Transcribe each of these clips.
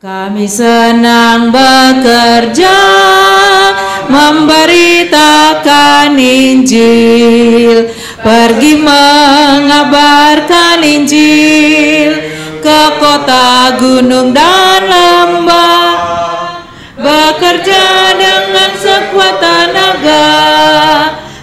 Kami senang bekerja, memberitakan Injil, pergi mengabarkan Injil ke kota, gunung, dan lembah, bekerja dengan sekuat tenaga,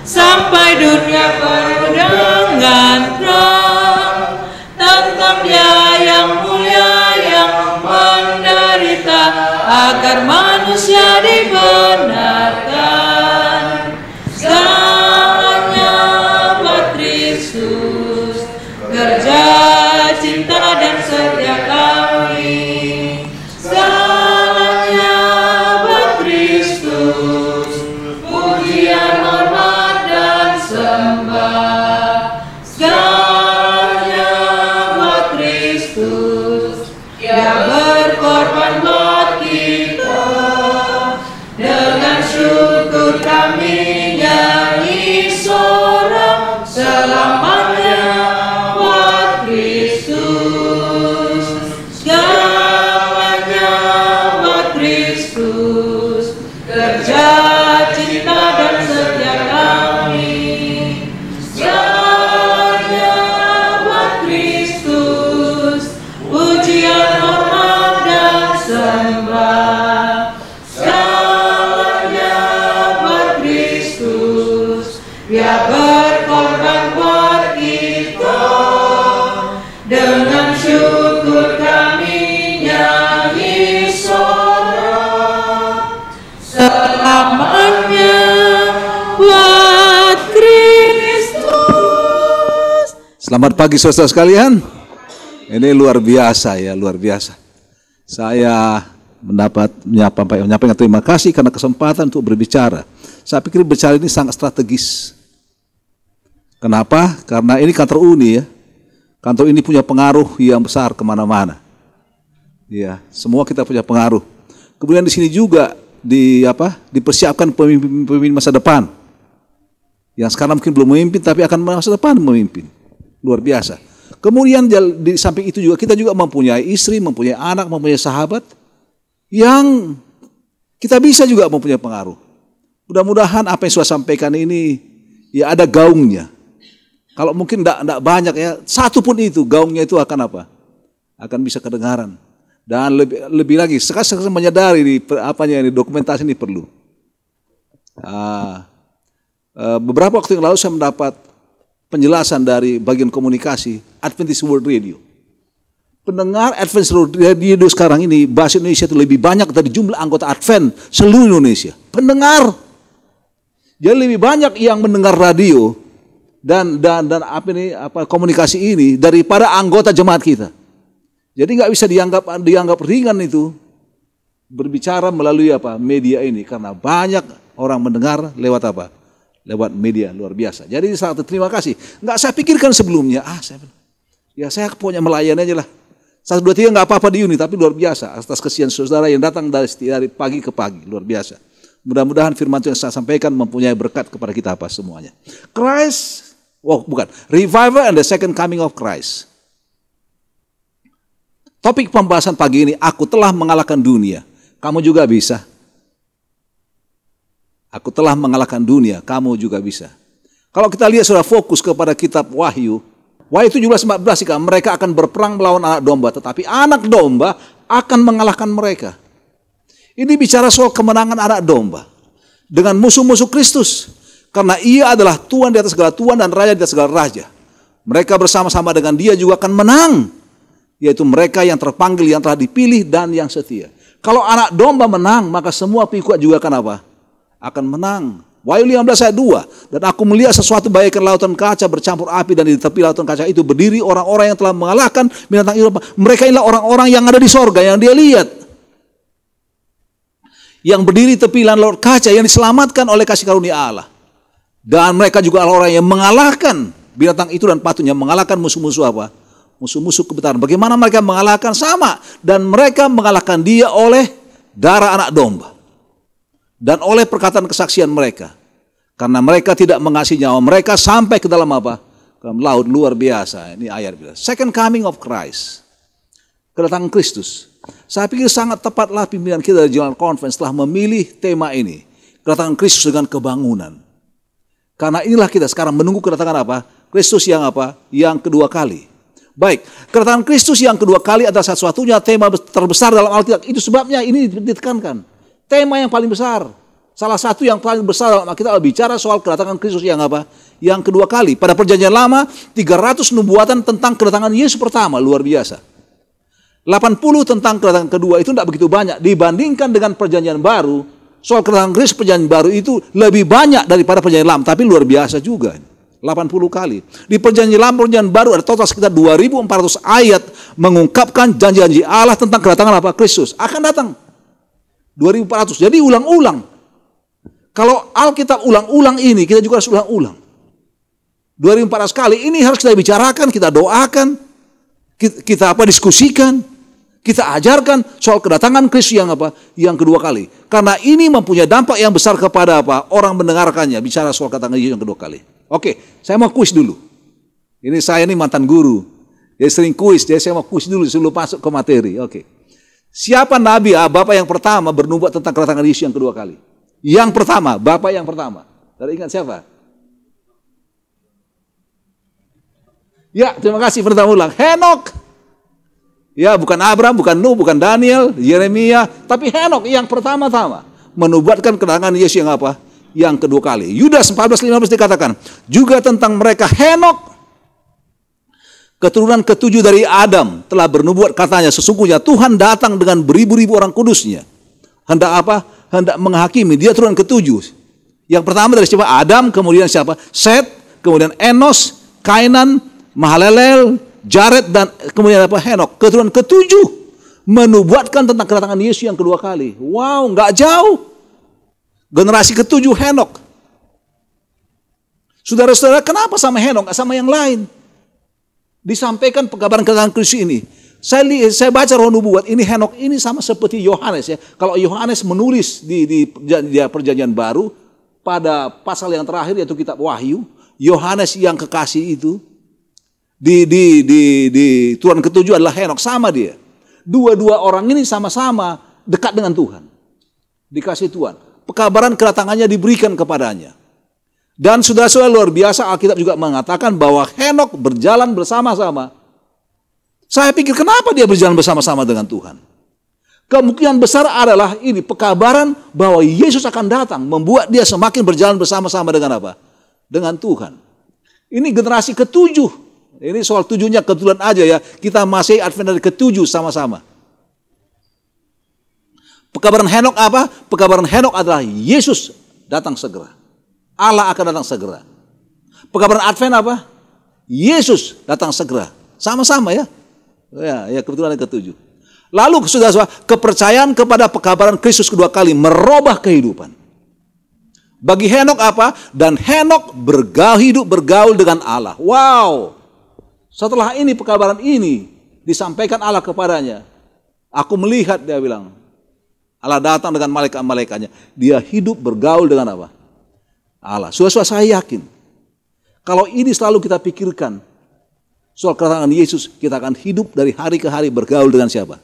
sampai dunia penuh dengan terang tentang Dia yang mulia yang menderita agar manusia dibenarkan. Segalanya buat Kristus, kerja, cinta, dan setia kami. Segalanya buat Kristus, pujian, hormat, dan sembah. Segalanya buat Kristus, Dia berkorban buat kita. Dengan syukur kami nyanyi sorak, selamanya buat Kristus. Segalanya buat Kristus, kerja, cinta, dan setia kami. Segalanya buat Kristus, pujian, hormat, dan sembah. Segalanya buat Kristus, Dia berkorban buat kita. Dengan syukur kami nyanyi sorak, selamanya buat Kristus. Selamat pagi saudara sekalian. Ini luar biasa ya, luar biasa. Saya menyampaikan terima kasih karena kesempatan untuk berbicara. Saya pikir bicara ini sangat strategis. Kenapa? Karena ini kantor Uni ya. Kantor ini punya pengaruh yang besar kemana-mana. Ya, semua kita punya pengaruh. Kemudian di sini juga dipersiapkan pemimpin masa depan. Yang sekarang mungkin belum memimpin tapi akan masa depan memimpin. Luar biasa. Kemudian di samping itu juga kita juga mempunyai istri, mempunyai anak, mempunyai sahabat yang kita bisa juga mempunyai pengaruh. Mudah-mudahan apa yang saya sampaikan ini ya ada gaungnya. Kalau mungkin tidak banyak ya, satu pun itu gaungnya itu akan apa? Akan bisa kedengaran. Dan lebih lagi sekarang menyadari dokumentasi ini perlu. Beberapa waktu yang lalu saya mendapat penjelasan dari bagian komunikasi Adventist World Radio. Pendengar Adventist World Radio sekarang ini bahasa Indonesia itu lebih banyak dari jumlah anggota Advent seluruh Indonesia. Pendengar. Jadi lebih banyak yang mendengar radio dan komunikasi ini daripada anggota jemaat kita. Jadi nggak bisa dianggap ringan itu berbicara melalui media ini karena banyak orang mendengar lewat lewat media, luar biasa. Jadi sangat terima kasih. Nggak saya pikirkan sebelumnya. Saya punya melayani aja lah. 1, 2, 3 nggak apa-apa di Uni, tapi luar biasa atas kesian saudara yang datang dari pagi ke pagi, luar biasa. Mudah-mudahan firman yang saya sampaikan mempunyai berkat kepada kita semuanya. Revival and the second coming of Christ. Topik pembahasan pagi ini, aku telah mengalahkan dunia. Kamu juga bisa. Aku telah mengalahkan dunia, kamu juga bisa. Kalau kita lihat sudah fokus kepada kitab Wahyu 17:14, mereka akan berperang melawan anak domba, tetapi anak domba akan mengalahkan mereka. Ini bicara soal kemenangan anak domba dengan musuh-musuh Kristus. Karena ia adalah Tuhan di atas segala Tuhan dan Raja di atas segala Raja. Mereka bersama-sama dengan dia juga akan menang. Yaitu mereka yang terpanggil, yang telah dipilih dan yang setia. Kalau anak domba menang, maka semua pengikut juga akan apa? Akan menang. Wahyu 15 ayat 2. Dan aku melihat sesuatu bagaikan lautan kaca bercampur api, dan di tepi lautan kaca itu berdiri orang-orang yang telah mengalahkan binatang itu. Mereka inilah orang-orang yang ada di sorga yang dia lihat. Yang berdiri tepi laut kaca yang diselamatkan oleh kasih karunia Allah. Dan mereka juga adalah orang yang mengalahkan binatang itu dan patutnya mengalahkan musuh-musuh apa? Musuh-musuh kebenaran. Bagaimana mereka mengalahkan? Sama. Dan mereka mengalahkan dia oleh darah anak domba. Dan oleh perkataan kesaksian mereka. Karena mereka tidak mengasihi nyawa mereka sampai ke dalam apa? Ke dalam laut. Luar biasa. Ini ayat biasa. Second coming of Christ. kedatangan Kristus. Saya pikir sangat tepatlah pimpinan kita dari General Conference telah memilih tema ini, kedatangan Kristus dengan kebangunan. Karena inilah kita sekarang menunggu kedatangan apa? Kristus yang apa? Yang kedua kali. Baik, kedatangan Kristus yang kedua kali adalah satu-satunya tema terbesar dalam Alkitab. Itu sebabnya ini ditekankan. Tema yang paling besar. Salah satu yang paling besar dalam Alkitab bicara soal kedatangan Kristus yang apa? Yang kedua kali. Pada perjanjian lama, 300 nubuatan tentang kedatangan Yesus pertama, luar biasa. 80 tentang kedatangan kedua itu tidak begitu banyak. Dibandingkan dengan perjanjian baru, soal kedatangan Kristus perjanjian baru itu lebih banyak daripada perjanjian lama. Tapi luar biasa juga. 80 kali. Di perjanjian lama, perjanjian baru ada total sekitar 2.400 ayat mengungkapkan janji-janji Allah tentang kedatangan apa? Kristus akan datang. 2.400. Jadi ulang-ulang. Kalau Alkitab ulang-ulang ini, kita juga harus ulang-ulang. 2.400 kali. Ini harus kita bicarakan, kita doakan, kita diskusikan, kita ajarkan soal kedatangan Kristus yang apa? Yang kedua kali. Karena ini mempunyai dampak yang besar kepada apa? Orang mendengarkannya, bicara soal kedatangan Yesus yang kedua kali. Oke, saya mau kuis dulu. Ini saya ini mantan guru. Dia sering kuis, jadi saya mau kuis dulu sebelum masuk ke materi. Oke. Siapa nabi bapak yang pertama bernubuat tentang kedatangan Yesus yang kedua kali? Yang pertama, bapak yang pertama. Tadi ingat siapa? Ya, terima kasih pertama ulang. Henok. Ya, bukan Abraham, bukan Nuh, bukan Daniel, Yeremia, tapi Henok yang pertama-tama menubuatkan kedatangan Yesus yang apa? Yang kedua kali. Yudas 14:15 dikatakan, juga tentang mereka Henok, keturunan ketujuh dari Adam, telah bernubuat katanya, sesungguhnya Tuhan datang dengan beribu-ribu orang kudusnya. Hendak apa? Hendak menghakimi. Dia turunan ketujuh. Yang pertama dari siapa? Adam, kemudian siapa? Set, kemudian Enos, Kainan, Mahalalel, Jared, dan kemudian apa? Henok. Keturunan ketujuh menubuatkan tentang kedatangan Yesus yang kedua kali. Wow, nggak jauh. Generasi ketujuh Henok. Saudara-saudara, kenapa sama Henok, nggak sama yang lain? Disampaikan pekabaran kedatangan Kristus ini. Saya baca roh nubuat ini, Henok ini sama seperti Yohanes ya. Kalau Yohanes menulis di perjanjian baru pada pasal yang terakhir yaitu kitab Wahyu, Yohanes yang kekasih itu di turunan ketujuh adalah Henok, sama dia. Dua-dua orang ini sama-sama dekat dengan Tuhan. Dikasih Tuhan. Pekabaran kedatangannya diberikan kepadanya. Dan saudara-saudara, luar biasa, Alkitab juga mengatakan bahwa Henok berjalan bersama-sama. Saya pikir kenapa dia berjalan bersama-sama dengan Tuhan? Kemungkinan besar adalah ini pekabaran bahwa Yesus akan datang, membuat dia semakin berjalan bersama-sama dengan apa? Dengan Tuhan. Ini generasi ketujuh. Ini soal tujuhnya kebetulan aja ya. Kita masih Advent dari ketujuh sama-sama. Pekabaran Henok apa? Pekabaran Henok adalah Yesus datang segera. Allah akan datang segera. Pekabaran Advent apa? Yesus datang segera. Sama-sama ya. Ya kebetulan yang ketujuh. Lalu saudara-saudara, kepercayaan kepada pekabaran Kristus kedua kali merubah kehidupan. Bagi Henok apa? Dan Henok bergaul dengan Allah. Wow. Setelah ini pekabaran ini disampaikan Allah kepadanya. Aku melihat, dia bilang, Allah datang dengan malaikat-malaikatnya. Dia hidup bergaul dengan apa? Allah. Saudara-saudara, saya yakin kalau ini selalu kita pikirkan soal kedatangan Yesus, kita akan hidup dari hari ke hari bergaul dengan siapa?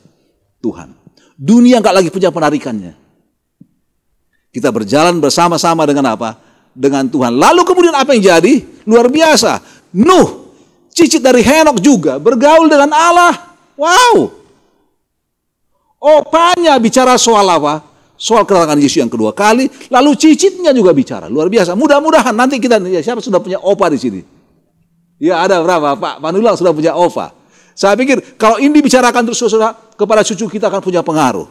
Tuhan. Dunia nggak lagi punya penarikannya. Kita berjalan bersama-sama dengan apa? Dengan Tuhan. Lalu kemudian apa yang jadi? Luar biasa. Nuh, cicit dari Henok juga bergaul dengan Allah. Wow. Opanya bicara soal apa? Soal kedatangan Yesus yang kedua kali. Lalu cicitnya juga bicara. Luar biasa. Mudah-mudahan nanti kita, ya, siapa sudah punya opa di sini? Ya ada berapa? Pak Panulang sudah punya opa. Saya pikir kalau ini dibicarakan terus saudara, kepada cucu kita akan punya pengaruh.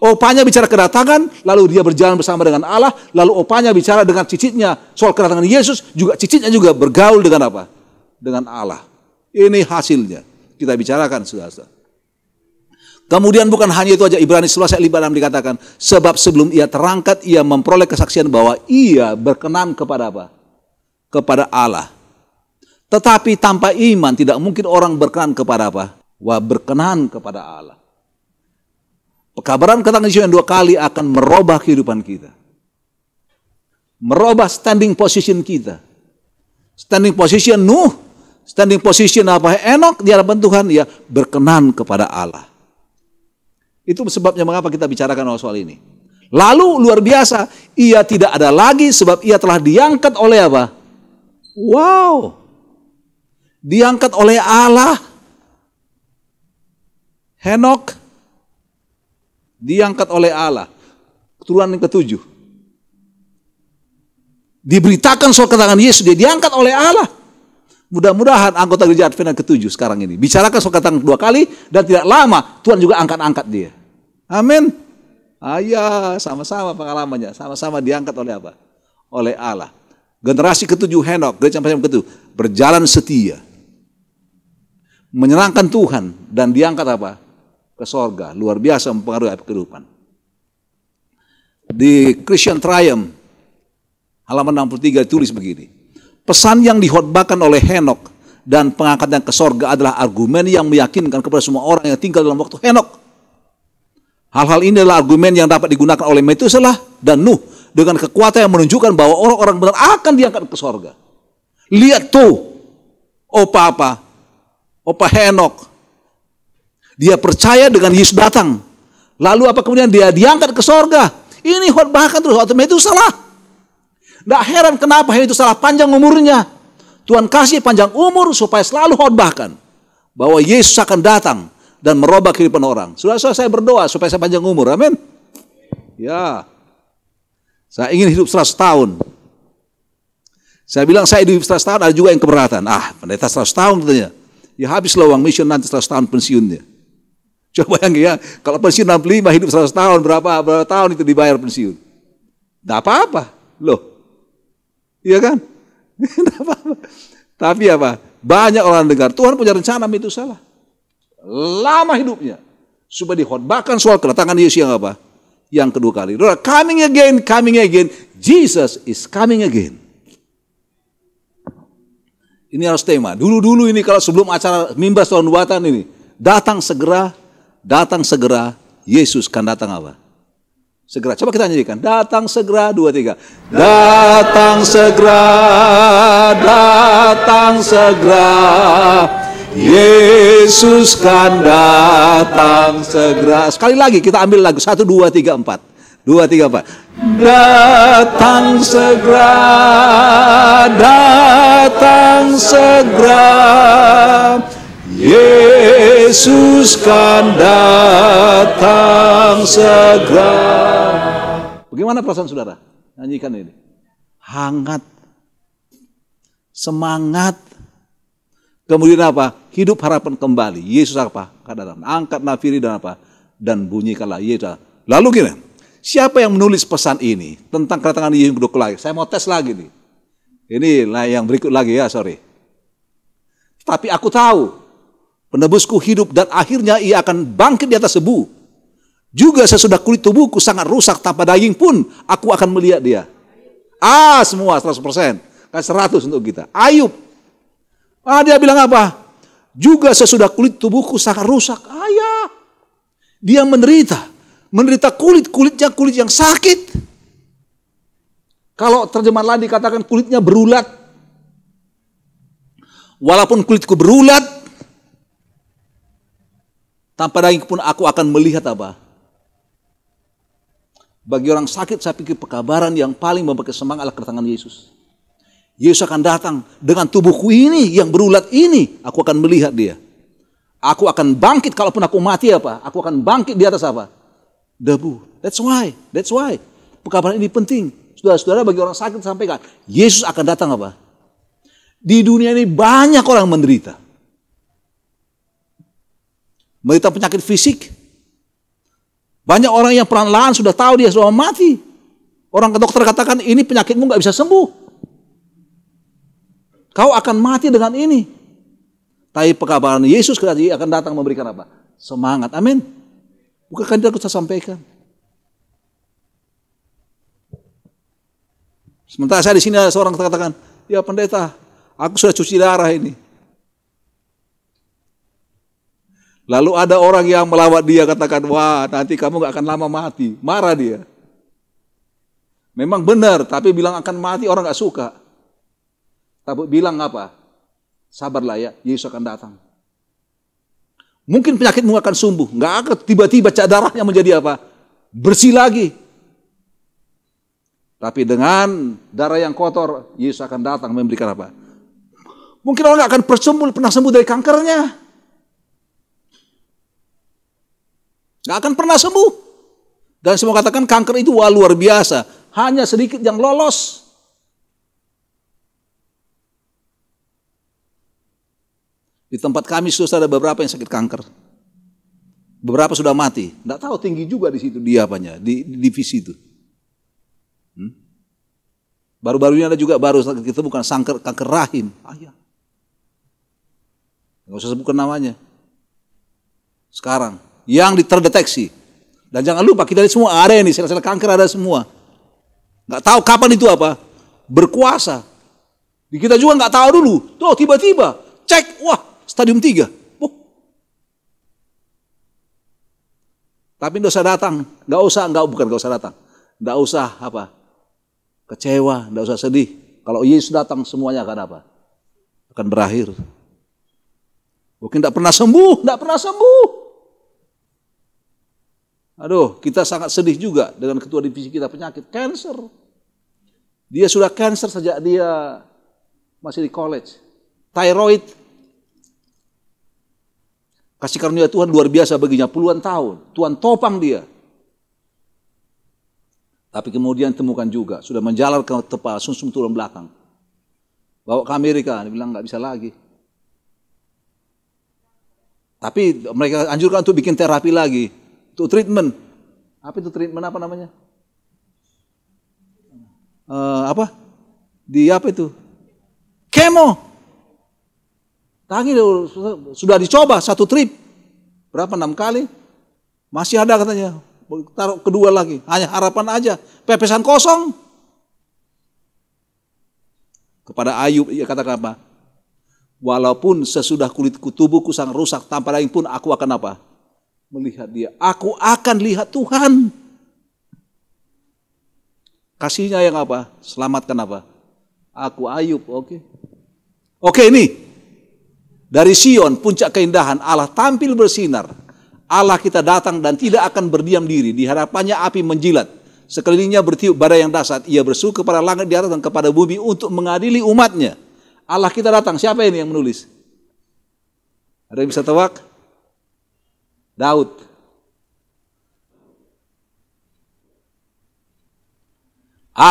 Opanya bicara kedatangan, lalu dia berjalan bersama dengan Allah, lalu opanya bicara dengan cicitnya soal kedatangan Yesus, juga cicitnya juga bergaul dengan apa? Dengan Allah. Ini hasilnya. Kita bicarakan saudara. Kemudian bukan hanya itu aja, Ibrani 11 ayat 5 dikatakan, sebab sebelum ia terangkat, ia memperoleh kesaksian bahwa ia berkenan kepada apa? Kepada Allah. Tetapi tanpa iman tidak mungkin orang berkenan kepada apa? Wah, berkenan kepada Allah. Pekabaran kedatangan Yesus yang dua kali akan merubah kehidupan kita. Merubah standing position kita. Standing position Nuh Standing position apa? Henokh di hadapan Tuhan, ya berkenan kepada Allah. Itu sebabnya mengapa kita bicarakan soal ini. Lalu luar biasa, ia tidak ada lagi sebab ia telah diangkat oleh apa? Wow. Diangkat oleh Allah. Henokh diangkat oleh Allah. Keturunan yang ketujuh. Diberitakan soal kedatangan Yesus, dia diangkat oleh Allah. Mudah-mudahan anggota gereja Advent ketujuh sekarang ini bicarakan soal kedatangan 2 kali, dan tidak lama Tuhan juga angkat-angkat dia. Amin. Ayah, sama-sama pengalamannya, sama-sama diangkat oleh apa? Oleh Allah. Generasi ketujuh Henokh, gereja yang ketujuh, berjalan setia, menyenangkan Tuhan, dan diangkat apa? Ke sorga. Luar biasa mempengaruhi kehidupan. Di Christian Triumph halaman 63 ditulis begini. Pesan yang dihotbahkan oleh Henokh dan pengangkatan ke sorga adalah argumen yang meyakinkan kepada semua orang yang tinggal dalam waktu Henokh. Hal-hal ini adalah argumen yang dapat digunakan oleh Metuselah dan Nuh dengan kekuatan yang menunjukkan bahwa orang-orang benar akan diangkat ke sorga. Lihat tuh, Opa Henokh. Dia percaya dengan Yesus datang. Lalu apa kemudian dia diangkat ke sorga? Ini khotbahkan terus waktu Metuselah. Tidak heran kenapa Metuselah panjang umurnya. Tuhan kasih panjang umur supaya selalu khotbahkan bahwa Yesus akan datang dan merubah kehidupan orang. Saudara-saudara, saya berdoa supaya saya panjang umur. Amin. Ya. Saya ingin hidup 100 tahun. Saya bilang saya hidup 100 tahun, ada juga yang keberatan. Pendeta 100 tahun katanya. Ya habis uang mission nanti 100 tahun pensiunnya. Coba bayangin ya, kalau pensiun 65 hidup 100 tahun, berapa tahun itu dibayar pensiun? Tidak apa-apa. Loh. Iya kan? Tidak apa-apa. Tapi apa? Banyak orang dengar, Tuhan punya rencana Metuselah. Lama hidupnya. Supaya dikhotbahkan soal kedatangan Yesus yang apa? Yang kedua kali. Coming again. Jesus is coming again. Ini harus tema. Dulu-dulu ini kalau sebelum acara mimbar tahun nubuatan ini. Datang segera, Yesus kan datang apa? Segera, coba kita nyanyikan. Datang segera, 2, 3. Datang segera, Yesus kan datang segera. Sekali lagi kita ambil lagu 1, 2, 3, 4. 2, 3, 4. Datang segera, Yesus kan datang segera. Bagaimana perasaan saudara? Nyanyikan ini. Hangat. Semangat. Kemudian apa? Hidup harapan kembali. Yesus apa? Kadang angkat nafiri dan apa? Dan bunyikanlah Yesus. Lalu gini. Siapa yang menulis pesan ini tentang kedatangan Yesus kedua kali? Saya mau tes lagi nih. Ini lah yang berikut lagi ya, sorry. Tapi aku tahu penebusku hidup dan akhirnya ia akan bangkit di atas debu. Juga sesudah kulit tubuhku sangat rusak tanpa daging pun aku akan melihat dia. Semua 100%. Kan 100 untuk kita. Ayub. Dia bilang apa? Juga sesudah kulit tubuhku sangat rusak. Dia menderita kulitnya kulit yang sakit. Kalau terjemahan lain dikatakan kulitnya berulat. Walaupun kulitku berulat, tanpa daging pun aku akan melihat apa? Bagi orang sakit saya pikir pekabaran yang paling memberi semangat adalah kedatangan Yesus. Yesus akan datang dengan tubuhku ini yang berulat ini, aku akan melihat dia. Aku akan bangkit kalaupun aku mati apa? Aku akan bangkit di atas apa? Debu. That's why. Pekabaran ini penting. Saudara-saudara, bagi orang sakit sampaikan, Yesus akan datang apa? Di dunia ini banyak orang menderita. Menderita penyakit fisik. Banyak orang yang perlahan-lahan sudah tahu dia sudah mati. Orang ke dokter katakan ini penyakitmu gak bisa sembuh. Kau akan mati dengan ini. Tapi pekabaran Yesus akan datang memberikan apa? Semangat. Amin. Bukankah tidak saya sampaikan? Sementara saya di sini ada seorang katakan, ya pendeta, aku sudah cuci darah ini. Lalu ada orang yang melawat dia katakan, wah nanti kamu gak akan lama mati. Marah dia. Memang benar, tapi bilang akan mati orang gak suka. Tapi bilang apa? Sabarlah ya, Yesus akan datang. Mungkin penyakitmu akan sembuh, nggak akan tiba-tiba darahnya menjadi apa? Bersih lagi. Tapi dengan darah yang kotor, Yesus akan datang memberikan apa? Mungkin orang nggak akan pernah sembuh dari kankernya. Nggak akan pernah sembuh. Dan semua katakan kanker itu luar biasa. Hanya sedikit yang lolos. Di tempat kami sudah ada beberapa yang sakit kanker. Beberapa sudah mati. Nggak tahu tinggi juga di situ dia apanya, di divisi itu. Baru-baru ini ada juga baru kita bukan kanker rahim. Ya. Nggak usah sebutkan namanya. Sekarang yang terdeteksi. Dan jangan lupa kita semua ada ini sel-sel kanker ada semua. Nggak tahu kapan itu apa berkuasa. Kita juga nggak tahu dulu. Tuh tiba-tiba cek, wah stadium 3. Tapi nggak usah datang, nggak usah datang, nggak usah apa, kecewa, nggak usah sedih. Kalau Yesus datang semuanya akan apa? Akan berakhir. Mungkin nggak pernah sembuh. Aduh, kita sangat sedih juga dengan ketua divisi kita penyakit cancer. Dia sudah cancer sejak dia masih di college, thyroid. Kasih karunia Tuhan luar biasa baginya puluhan tahun. Tuhan topang dia. Tapi kemudian temukan juga. Sudah menjalar ke tepat sumsum tulang belakang. Bawa ke Amerika. Dia bilang nggak bisa lagi. Tapi mereka anjurkan untuk bikin terapi lagi. Untuk treatment. Apa itu treatment apa namanya? Apa itu? Kemo. Tangi sudah dicoba satu trip. Berapa 6 kali? Masih ada katanya. Taruh kedua lagi. Hanya harapan aja. Pepesan kosong. Kepada Ayub ia katakan apa? Walaupun sesudah kulitku tubuhku sangat rusak tanpa daging pun aku akan apa? Melihat dia. Aku akan lihat Tuhan. Kasihnya yang apa? Selamatkan apa? Aku Ayub. Oke ini. Dari Sion, puncak keindahan, Allah tampil bersinar. Allah kita datang dan tidak akan berdiam diri. Di hadapannya api menjilat. Sekelilingnya bertiup badai yang dahsyat. Ia bersuka kepada langit di atas dan kepada bumi untuk mengadili umatnya. Allah kita datang. Siapa ini yang menulis? Ada yang bisa tebak? Daud.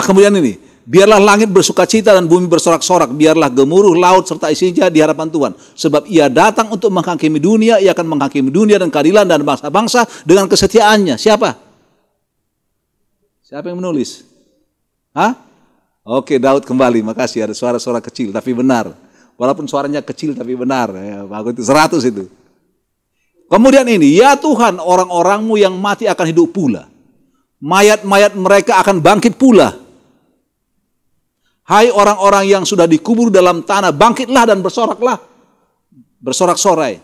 Kemudian ini. Biarlah langit bersukacita dan bumi bersorak-sorak. Biarlah gemuruh laut serta isinya di hadapan Tuhan. Sebab ia datang untuk menghakimi dunia. Ia akan menghakimi dunia dan keadilan dan bangsa-bangsa dengan kesetiaannya. Siapa? Siapa yang menulis? Oke, Daud kembali. Makasih, ada suara-suara kecil tapi benar. Walaupun suaranya kecil tapi benar. Ya, itu 100 itu. Kemudian ini, ya Tuhan, orang-orangmu yang mati akan hidup pula. Mayat-mayat mereka akan bangkit pula. Hai orang-orang yang sudah dikubur dalam tanah, bangkitlah dan bersoraklah. Bersorak-sorai.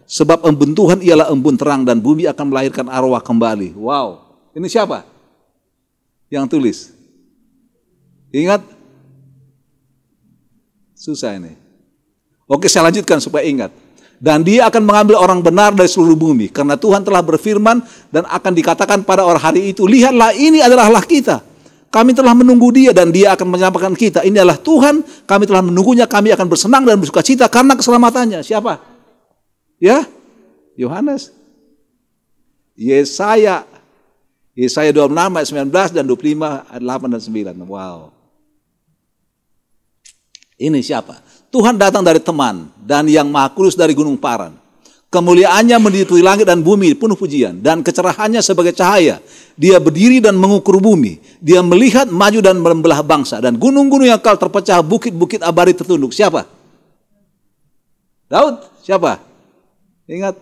Sebab embun Tuhan ialah embun terang dan bumi akan melahirkan arwah kembali. Wow. Ini siapa yang tulis? Ingat? Susah ini. Oke, saya lanjutkan supaya ingat. Dan dia akan mengambil orang benar dari seluruh bumi. Karena Tuhan telah berfirman dan akan dikatakan pada orang hari itu, lihatlah ini adalah Allah kita. Kami telah menunggu dia dan dia akan menyampaikan kita. Ini adalah Tuhan, kami telah menunggunya, kami akan bersenang dan bersuka cita karena keselamatannya. Siapa? Ya? Yohanes. Yesaya 26 ayat 19 dan 25 ayat 8 dan 9. Wow. Ini siapa? Tuhan datang dari teman dan yang maha kudus dari gunung Paran. Kemuliaannya meliputi langit dan bumi penuh pujian. Dan kecerahannya sebagai cahaya. Dia berdiri dan mengukur bumi. Dia melihat maju dan membelah bangsa. Dan gunung-gunung yang kekal terpecah, bukit-bukit abadi tertunduk. Siapa? Daud. Siapa? Ingat.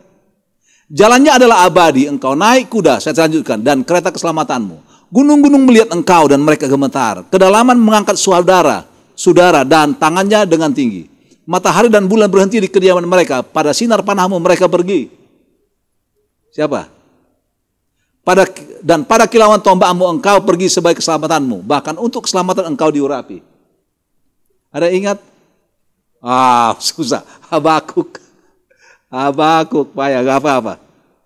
Jalannya adalah abadi. Engkau naik kuda. Saya lanjutkan. Dan kereta keselamatanmu. Gunung-gunung melihat engkau dan mereka gemetar. Kedalaman mengangkat saudara dan tangannya dengan tinggi. Matahari dan bulan berhenti di kediaman mereka. Pada sinar panahmu mereka pergi. Siapa? Pada kilauan tombakmu engkau pergi sebagai keselamatanmu. Bahkan untuk keselamatan engkau diurapi. Ada ingat? Susah. Habakuk. Payah, gak apa-apa.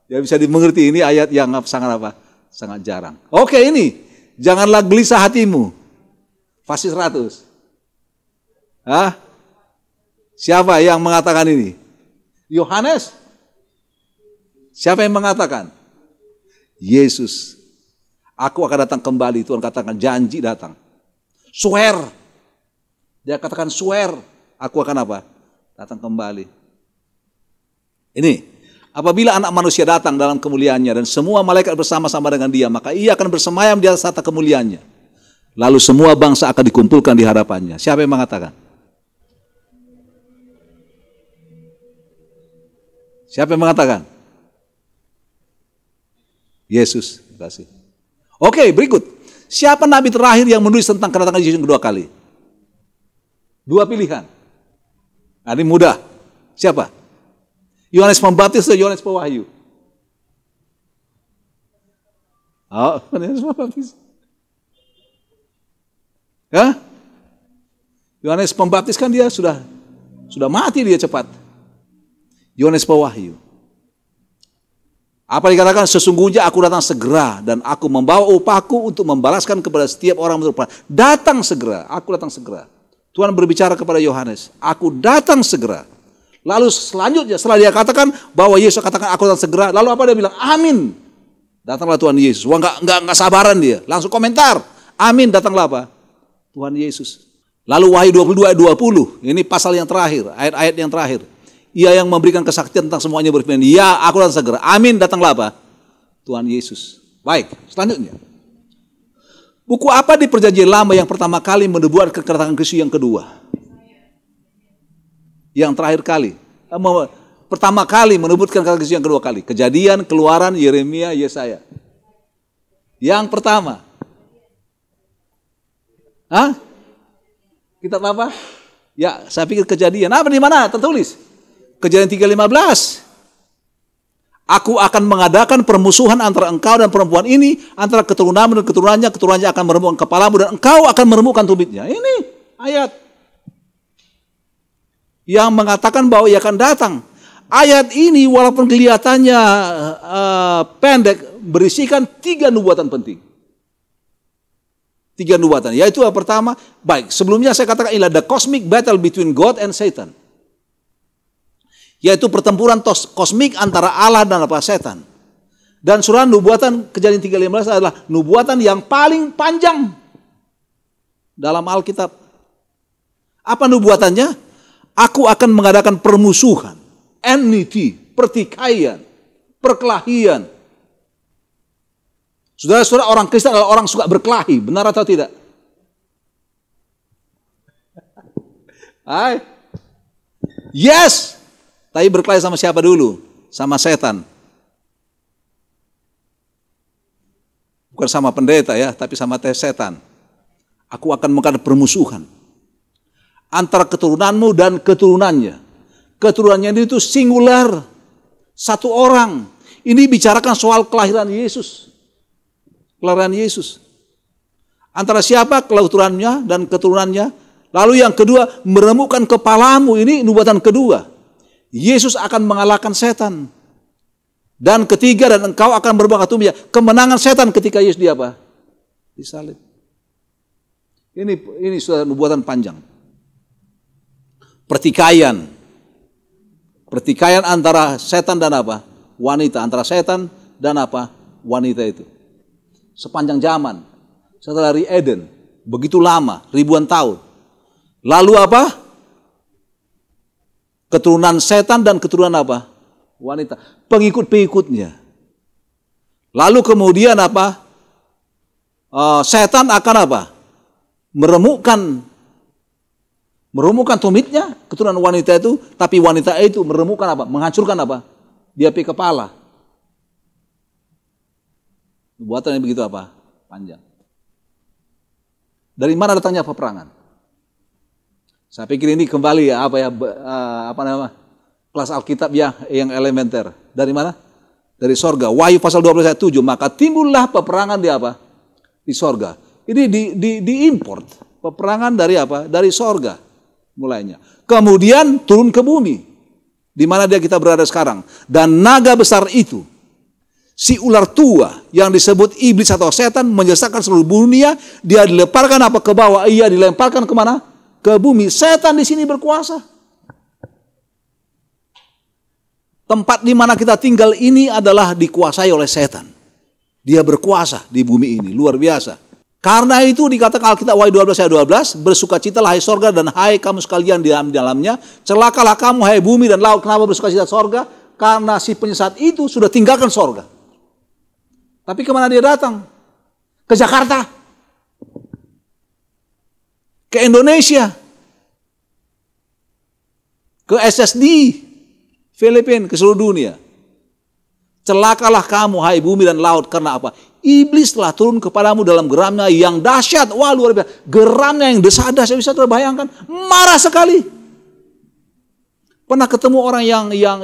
Ya bisa dimengerti, ini ayat yang sangat apa? Sangat jarang. Oke, ini. Janganlah gelisah hatimu. Fasih 100. Siapa yang mengatakan ini? Yohanes. Siapa yang mengatakan? Yesus. Aku akan datang kembali. Tuhan katakan janji datang. Swear. Dia katakan swear. Aku akan apa? Datang kembali. Ini. Apabila anak manusia datang dalam kemuliaannya dan semua malaikat bersama-sama dengan dia, maka ia akan bersemayam di atas tahta kemuliaannya. Lalu semua bangsa akan dikumpulkan di hadapannya. Siapa yang mengatakan? Siapa yang mengatakan? Yesus. Terima kasih. Oke, berikut. Siapa nabi terakhir yang menulis tentang kedatangan Yesus yang kedua kali? 2 pilihan. Nah, ini mudah. Siapa? Yohanes Pembaptis atau Yohanes Pewahyu? Yohanes Pembaptis. Yohanes Pembaptis kan dia sudah mati dia cepat. Yohanes Pewahyu. Apa dikatakan? Sesungguhnya aku datang segera dan aku membawa upahku untuk membalaskan kepada setiap orang menurut perbuatan. Datang segera, aku datang segera. Tuhan berbicara kepada Yohanes, aku datang segera. Lalu selanjutnya setelah dia katakan bahwa Yesus katakan aku datang segera, lalu apa dia bilang? Amin. Datanglah Tuhan Yesus. Wah, enggak sabaran dia. Langsung komentar. Amin, datanglah apa? Tuhan Yesus. Lalu Wahyu 22 ayat 20. Ini pasal yang terakhir, ayat-ayat yang terakhir. Ia yang memberikan kesaksian tentang semuanya berfirman, ya aku datang segera. Amin, datanglah apa? Tuhan Yesus. Baik, selanjutnya. Buku apa di perjanjian lama yang pertama kali menubuatkan kedatangan Kristus yang kedua? Yang terakhir kali. Pertama kali menubuatkan kedatangan Kristus yang kedua kali. Kejadian, Keluaran, Yeremia, Yesaya. Yang pertama. Kitab apa? Ya, saya pikir Kejadian. Apa di mana? Tertulis. Kejadian 3:15. Aku akan mengadakan permusuhan antara engkau dan perempuan ini, antara keturunanmu dan keturunannya akan meremukkan kepalamu dan engkau akan meremukkan tumitnya. Ini ayat yang mengatakan bahwa ia akan datang. Ayat ini walaupun kelihatannya pendek, berisikan 3 nubuatan penting. 3 nubuatan, yaitu yang pertama, baik, sebelumnya saya katakan inilah the cosmic battle between God and Satan. Yaitu pertempuran kosmik antara Allah dan setan. Dan surah nubuatan Kejadian 3:15 adalah nubuatan yang paling panjang dalam Alkitab. Apa nubuatannya? Aku akan mengadakan permusuhan, enmity, pertikaian, perkelahian. Saudara-saudara, orang Kristen adalah orang suka berkelahi, benar atau tidak? Yes. Tapi berkelahi sama siapa dulu? Sama setan. Bukan sama pendeta ya, tapi sama setan. Aku akan mengadakan permusuhan antara keturunanmu dan keturunannya. Keturunannya itu singular. 1 orang. Ini bicarakan soal kelahiran Yesus. Kelahiran Yesus. Antara siapa? Keturunannya dan keturunannya. Lalu yang kedua, meremukkan kepalamu. Ini nubuatan kedua. Yesus akan mengalahkan setan. Dan ketiga, dan engkau akan berbuat tumitnya. Kemenangan setan ketika Yesus disalib. Ini sudah nubuatan panjang. Pertikaian. Pertikaian antara setan dan apa? Wanita. Antara setan dan apa? Wanita itu. Sepanjang zaman. Setelah dari Eden. Begitu lama, ribuan tahun. Lalu apa? Keturunan setan dan keturunan apa? Wanita. Pengikut-pengikutnya. Lalu kemudian apa? Setan akan apa? Meremukkan tumitnya, keturunan wanita itu. Tapi wanita itu meremukkan apa? Menghancurkan apa? Dia pi kepala. Nubuatan yang begitu apa? Panjang. Dari mana datangnya peperangan? Saya pikir ini kembali ya kelas Alkitab yang elementer. Dari mana? Dari sorga. Wahyu pasal 12 ayat 7. Maka timbullah peperangan di apa? Di sorga. Ini diimport. Peperangan dari apa? Dari sorga. mulainya. Kemudian turun ke bumi, di mana kita berada sekarang. Dan naga besar itu, si ular tua yang disebut iblis atau setan, menyesatkan seluruh dunia. Dia dilemparkan apa ke bawah? Iya, dilemparkan kemana? Ke bumi. Setan di sini berkuasa. Tempat di mana kita tinggal ini adalah dikuasai oleh setan. Dia berkuasa di bumi ini, luar biasa. Karena itu dikatakan Alkitab Wahyu 12 ayat 12, bersukacitalah hai sorga dan hai kamu sekalian di dalamnya, celakalah kamu hai bumi dan laut. Kenapa bersukacita sorga? Karena si penyesat itu sudah tinggalkan sorga. Tapi kemana dia datang? Ke Jakarta, ke Indonesia, ke SSD, Filipina, ke seluruh dunia. Celakalah kamu hai bumi dan laut, karena apa? Iblis telah turun kepadamu dalam geramnya yang dahsyat. Wah, luar biasa. Geramnya yang desada, saya bisa terbayangkan. Marah sekali. Pernah ketemu orang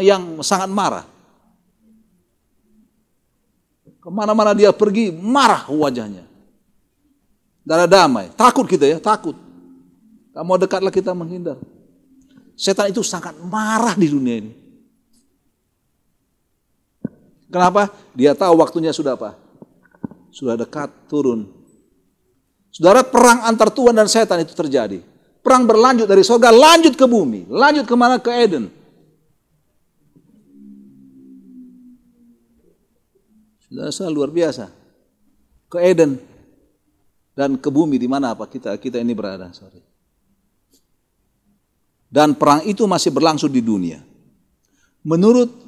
yang sangat marah. Kemana-mana dia pergi, marah wajahnya. Tidak ada damai. Takut kita ya, takut. Tak mau dekatlah kita menghindar. Setan itu sangat marah di dunia ini. Kenapa? Dia tahu waktunya sudah apa? Sudah dekat turun. Saudara, perang antar Tuhan dan setan itu terjadi. Perang berlanjut dari surga, lanjut ke bumi. Lanjut kemana? Ke Eden. Saudara, luar biasa. Ke Eden. Dan ke bumi di mana apa kita ini berada. Sorry. Dan perang itu masih berlangsung di dunia. Menurut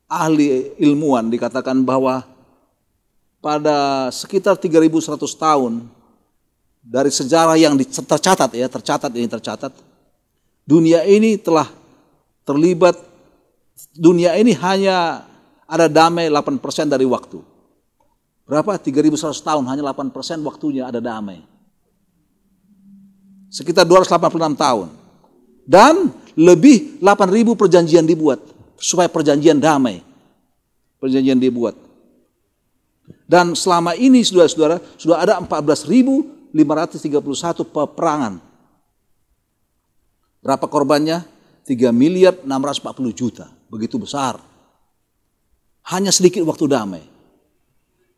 ahli ilmuwan dikatakan bahwa pada sekitar 3.100 tahun dari sejarah yang tercatat, dunia ini telah terlibat, dunia ini hanya ada damai 8% dari waktu. Berapa? 3.100 tahun, hanya 8% waktunya ada damai. Sekitar 286 tahun. Dan lebih 8.000 perjanjian dibuat supaya perjanjian damai. Perjanjian dibuat. Dan selama ini saudara-saudara sudah ada 14.531 peperangan. Berapa korbannya? 3.640 juta. Begitu besar. Hanya sedikit waktu damai.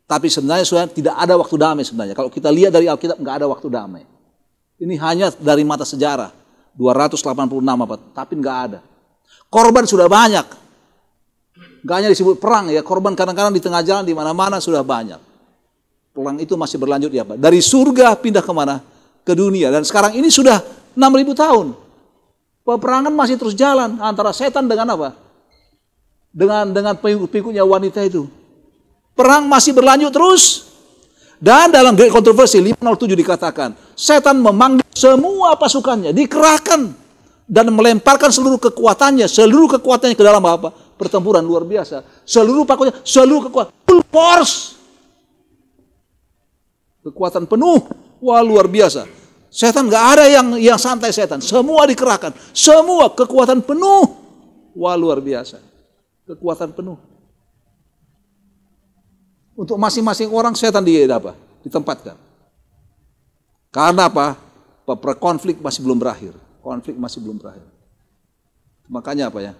Tapi sebenarnya saudara tidak ada waktu damai sebenarnya. Kalau kita lihat dari Alkitab nggak ada waktu damai. Ini hanya dari mata sejarah. 286 apa, tapi nggak ada. Korban sudah banyak. Nggak hanya disebut perang ya, korban kadang-kadang di tengah jalan di mana-mana sudah banyak. Perang itu masih berlanjut ya Pak. Dari surga pindah kemana? Ke dunia. Dan sekarang ini sudah 6.000 tahun. Peperangan masih terus jalan antara setan dengan apa? Dengan pengikut-pengikutnya wanita itu. Perang masih berlanjut terus. Dan dalam Great Controversy 507 dikatakan, setan memanggil semua pasukannya, dikerahkan dan melemparkan seluruh kekuatannya ke dalam apa? Pertempuran luar biasa. Seluruh kekuatan, full force. Kekuatan penuh, wah luar biasa. Setan nggak ada yang santai setan, semua dikerahkan, semua kekuatan penuh, wah luar biasa. Kekuatan penuh. Untuk masing-masing orang setan ditempatkan. Karena apa? Konflik masih belum berakhir. Makanya apa ya?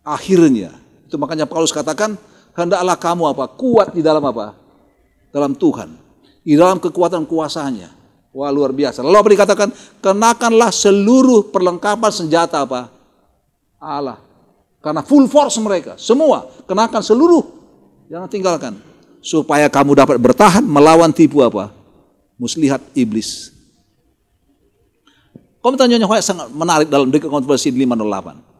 Akhirnya, itu makanya Paulus katakan, hendaklah kamu apa? Kuat di dalam apa? Dalam Tuhan. Di dalam kekuatan kuasanya. Wah luar biasa. Lalu apa dikatakan? Kenakanlah seluruh perlengkapan senjata apa? Allah. Karena full force mereka. Semua. Kenakan seluruh. Jangan tinggalkan. Supaya kamu dapat bertahan melawan tipu apa? Muslihat iblis. Komentarnya sangat menarik dalam Great Controversy 508.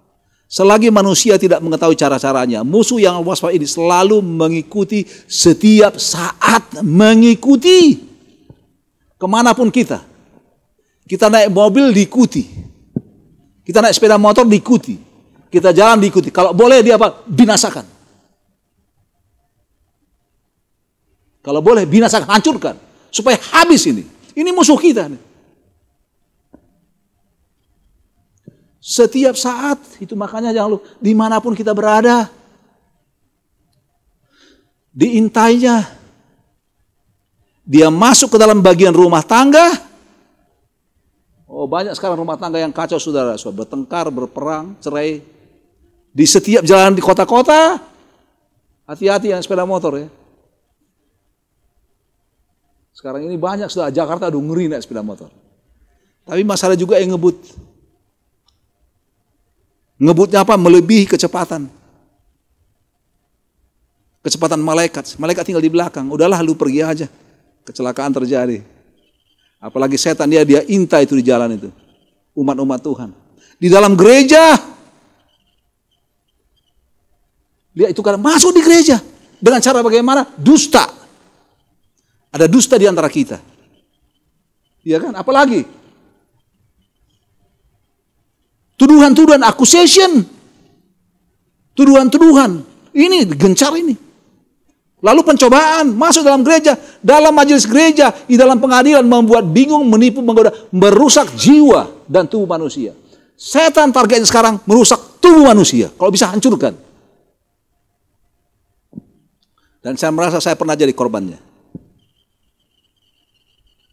Selagi manusia tidak mengetahui cara-caranya, musuh yang waspada ini selalu mengikuti setiap saat. Mengikuti. Kemanapun kita. Kita naik mobil diikuti. Kita naik sepeda motor diikuti. Kita jalan diikuti. Kalau boleh dia apa? Binasakan. Kalau boleh binasakan, hancurkan. Supaya habis ini. Ini musuh kita. Setiap saat. Itu makanya jangan lupa. Dimanapun kita berada. Diintainya. Dia masuk ke dalam bagian rumah tangga. Oh, banyak sekarang rumah tangga yang kacau, saudara. Sudah bertengkar, berperang, cerai. Di setiap jalan di kota-kota, hati-hati yang sepeda motor ya. Sekarang ini banyak sudah, Jakarta aduh ngeri naik sepeda motor. Tapi masalah juga yang ngebut. Ngebutnya apa? Melebihi kecepatan. Kecepatan malaikat. Malaikat tinggal di belakang. Udahlah lu pergi aja. Kecelakaan terjadi. Apalagi setan dia intai itu di jalan itu. Umat-umat Tuhan. Di dalam gereja. Lihat itu kan masuk di gereja. Dengan cara bagaimana? Dusta. Ada dusta di antara kita. Iya kan? Apalagi? Tuduhan-tuduhan, accusation. Tuduhan-tuduhan. Ini gencar ini. Lalu pencobaan, masuk dalam gereja, dalam majelis gereja, di dalam pengadilan membuat bingung, menipu, menggoda, merusak jiwa dan tubuh manusia. Setan targetnya sekarang merusak tubuh manusia, kalau bisa hancurkan. Dan saya merasa saya pernah jadi korbannya.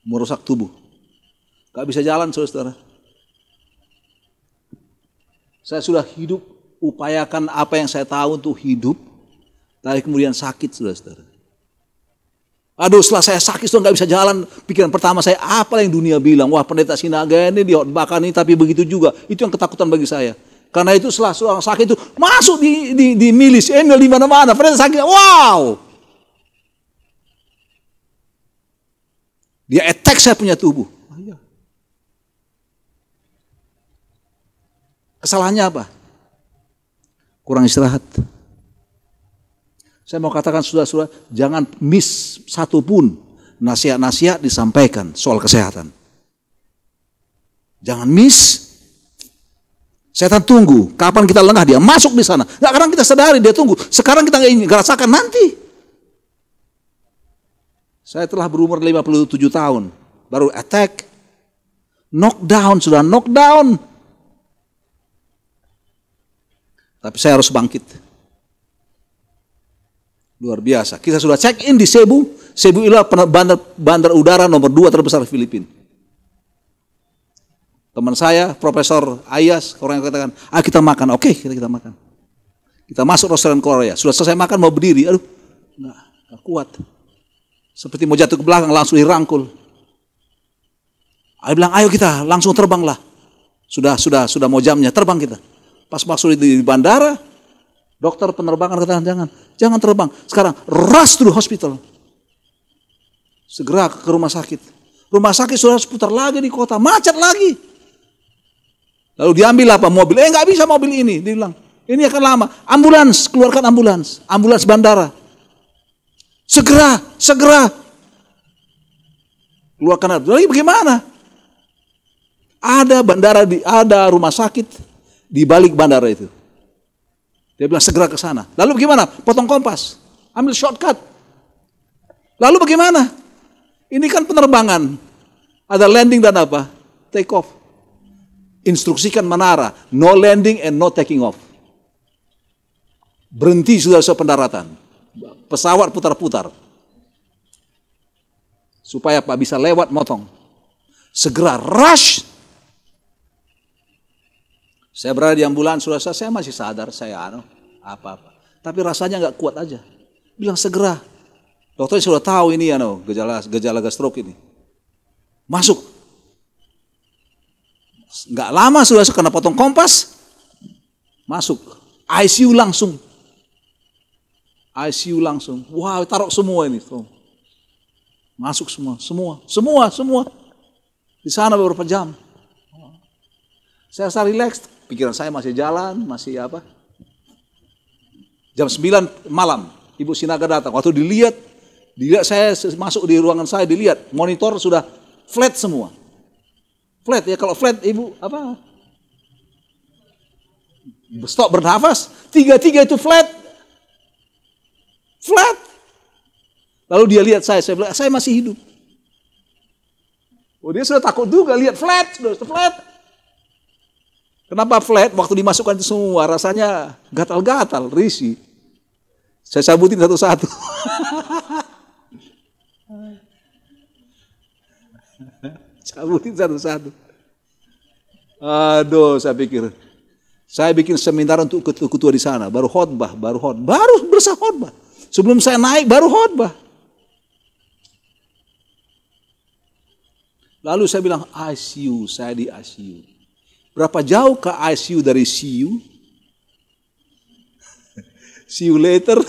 Merusak tubuh. Gak bisa jalan, saudara. Saya sudah hidup, upayakan apa yang saya tahu untuk hidup, tapi kemudian sakit, saudara. Aduh, setelah saya sakit, sudah nggak bisa jalan. Pikiran pertama saya, apa yang dunia bilang? Wah, pendeta Sinaga ini dihotbahkan ini, tapi begitu juga. Itu yang ketakutan bagi saya. Karena itu setelah seorang sakit itu masuk di milis, email di mana-mana. Pendeta sakit, wow! Dia attack saya punya tubuh. Kesalahannya apa? Kurang istirahat. Saya mau katakan saudara-saudara, jangan miss satupun nasihat-nasihat disampaikan soal kesehatan. Jangan miss. Setan tunggu, kapan kita lengah dia masuk di sana. Nggak, kadang kita sadari dia tunggu. Sekarang kita nggak rasakan nanti. Saya telah berumur 57 tahun, baru attack, knockdown, sudah knockdown. Tapi saya harus bangkit. Luar biasa. Kita sudah check in di Cebu. Cebu adalah bandar udara nomor 2 terbesar Filipina. Teman saya, Profesor Ayas, orang yang katakan, kita makan. Oke, kita makan. Kita masuk restoran Korea. Sudah selesai makan, mau berdiri. Aduh, nggak kuat. Seperti mau jatuh ke belakang, langsung dirangkul. Saya bilang, ayo kita langsung terbanglah. Sudah mau jamnya, terbang kita. Pas masuk di bandara, dokter penerbangan katakan, jangan terbang. Sekarang rush to the hospital. Segera ke rumah sakit. Rumah sakit sudah seputar lagi di kota, macet lagi. Lalu diambil apa? Mobil. Nggak bisa mobil ini. Dia bilang, ini akan lama. Ambulans, keluarkan ambulans. Ambulans bandara. Segera. Keluarkan. Lalu bagaimana? Ada rumah sakit di balik bandara itu. Dia bilang segera ke sana. Lalu bagaimana? Potong kompas. Ambil shortcut. Lalu bagaimana? Ini kan penerbangan. Ada landing dan apa? Take off. Instruksikan menara. No landing and no taking off. Berhenti sudah pendaratan. Pesawat putar-putar. Supaya Pak bisa lewat motong. Segera rush. Saya berada di ambulans, saya masih sadar, apa-apa. Tapi rasanya nggak kuat aja. Bilang segera. Dokternya sudah tahu ini gejala stroke ini. Masuk. Nggak lama sudah kena potong kompas. Masuk. ICU langsung. Wow, taruh semua ini. Masuk semua. Di sana beberapa jam. Saya rasa relax. Pikiran saya masih jalan, masih apa. Jam 9 malam, Ibu Sinaga datang. Waktu dilihat saya masuk di ruangan saya, dilihat monitor sudah flat semua. Flat ya, kalau flat Ibu apa? Stop bernafas, 3 itu flat. Lalu dia lihat saya bilang, saya masih hidup. Oh, dia sudah takut juga lihat flat, sudah flat. Kenapa flat? Waktu dimasukkan itu semua rasanya gatal-gatal, risih. Saya cabutin satu-satu. Aduh, saya bikin seminar untuk ketua di sana, baru bersah khotbah. Sebelum saya naik baru khotbah. Lalu saya bilang ICU, saya di ICU. Berapa jauh ke ICU dari CU? See you later,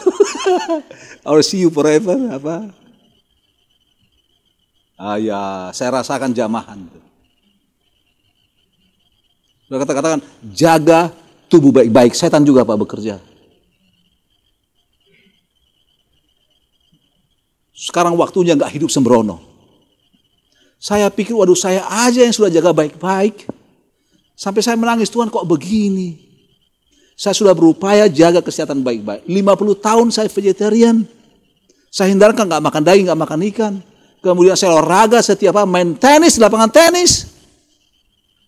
or see you forever, apa? Ya, saya rasakan jamahan. Katakan, jaga tubuh baik-baik. Setan juga Pak bekerja. Sekarang waktunya nggak hidup sembrono. Saya pikir, waduh saya aja yang sudah jaga baik-baik. Sampai saya menangis, Tuhan kok begini? Saya sudah berupaya jaga kesehatan baik-baik. 50 tahun saya vegetarian. Saya hindarkan nggak makan daging, nggak makan ikan. Kemudian saya olahraga setiap hari, main tenis di lapangan tenis.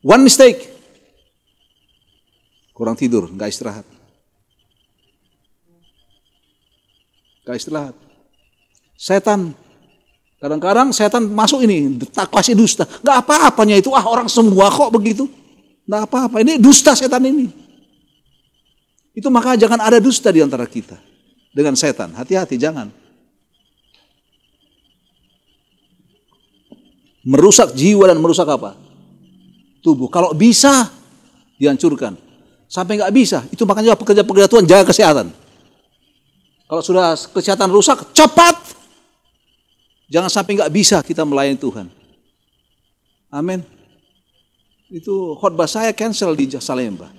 One mistake. Kurang tidur, nggak istirahat. Nggak istirahat. Setan. Kadang-kadang setan masuk ini, tak kasih dusta. Nggak apa-apanya itu, orang semua kok begitu. Nggak apa-apa, ini dusta setan ini. Itu maka jangan ada dusta di antara kita dengan setan. Hati-hati, jangan. Merusak jiwa dan merusak apa? Tubuh. Kalau bisa, dihancurkan. Sampai nggak bisa, itu makanya pekerja-pekerja Tuhan jaga kesehatan. Kalau sudah kesehatan rusak, cepat. Jangan sampai nggak bisa kita melayani Tuhan. Amin. Itu khotbah saya cancel di Salemba.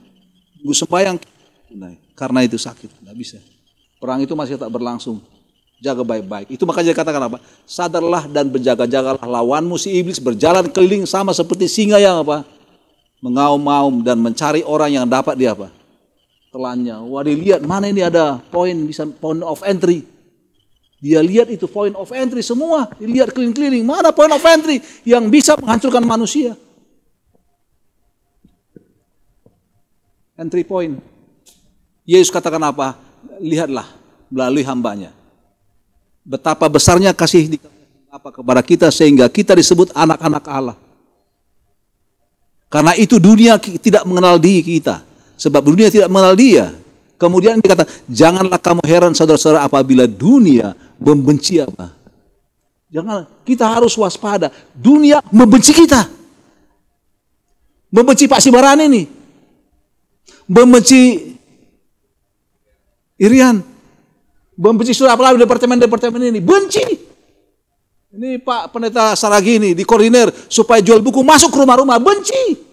Gue sembahyang karena itu sakit, nggak bisa. Perang itu masih tak berlangsung. Jaga baik-baik. Itu makanya dikatakan apa? Sadarlah dan berjaga-jagalah, lawanmu si iblis berjalan keliling sama seperti singa yang apa? Mengaum-ngaum dan mencari orang yang dapat dia apa? Telannya. Wah, dilihat mana ini ada point of entry. Dia lihat itu point of entry semua. Dilihat keliling-keliling, mana point of entry yang bisa menghancurkan manusia. Entry point. Yesus katakan apa? Lihatlah melalui hambanya. Betapa besarnya kasih apa kepada kita sehingga kita disebut anak-anak Allah. Karena itu dunia tidak mengenal diri kita. Sebab dunia tidak mengenal dia. Kemudian dikata, janganlah kamu heran saudara-saudara apabila dunia membenci apa? Jangan, kita harus waspada. Dunia membenci kita. Membenci Pak Sibaran ini. Membenci Irian, membenci sudah apalagi departemen ini, benci. Ini Pak Pendeta Saragini di koordinir supaya jual buku masuk ke rumah-rumah, benci.